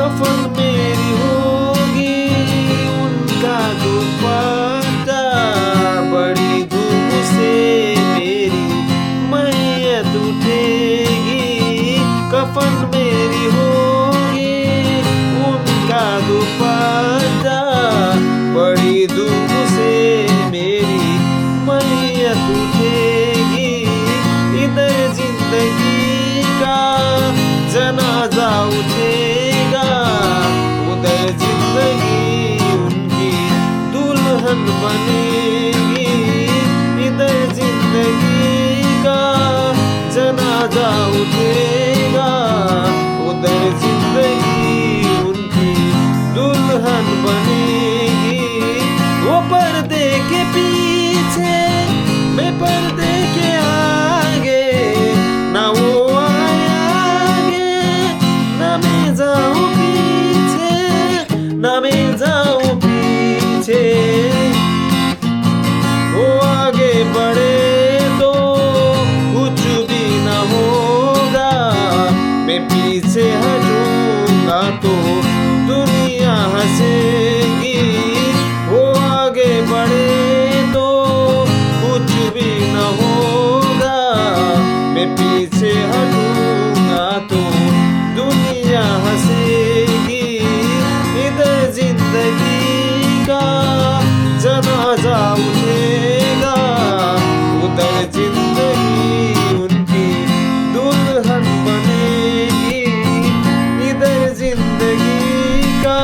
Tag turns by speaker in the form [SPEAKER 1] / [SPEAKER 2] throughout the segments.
[SPEAKER 1] कफन मेरी होगी उनका दुपट्टा, बड़ी धूम से मेरी मैयत उठेगी। कफन मेरी होगी उनका दुपट्टा, बड़ी धूम से मेरी मैयत उठेगी। इधर जिंदगी का जनाजा उठेगा, उधर जिंदगी उनकी दुल्हन बनेगी। इधर जिंदगी का जनाजा उठेगा, उधर जिंदगी उनकी दुल्हन बनेगी। वो पर्दे के पीछे मैं पर्दे के आगे, ना वो आगे ना मैं जाऊं पीछे, ना मैं जाऊं पीछे। वो आगे बढ़े तो कुछ भी ना होगा, मैं पीछे हटूंगा तो दुनिया हंसेगी। वो आगे बढ़े तो कुछ भी ना होगा, मैं पीछे हटूंगा तो दुनिया हंसेगी। इधर जिंदगी का जनाजा उठेगा, उधर जिंदगी उनकी दुल्हन बनेगी। इधर जिंदगी का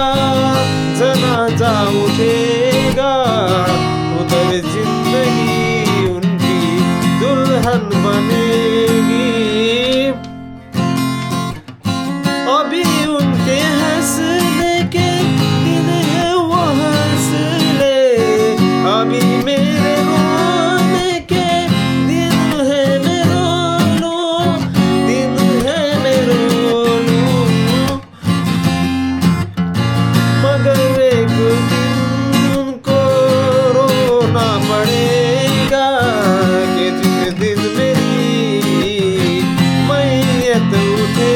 [SPEAKER 1] जनाजा उठेगा, उधर जिंदगी उनकी दुल्हन बनेगी। अभी उनके हंसने के दिन है वो हंस ले, अभी मेरे रोने के दिन है मैं रो लूं, दिन है मैं रो लूं। मगर एक दिन उनको रोना पड़ेगा कि जिस दिन मेरी मैयत उठे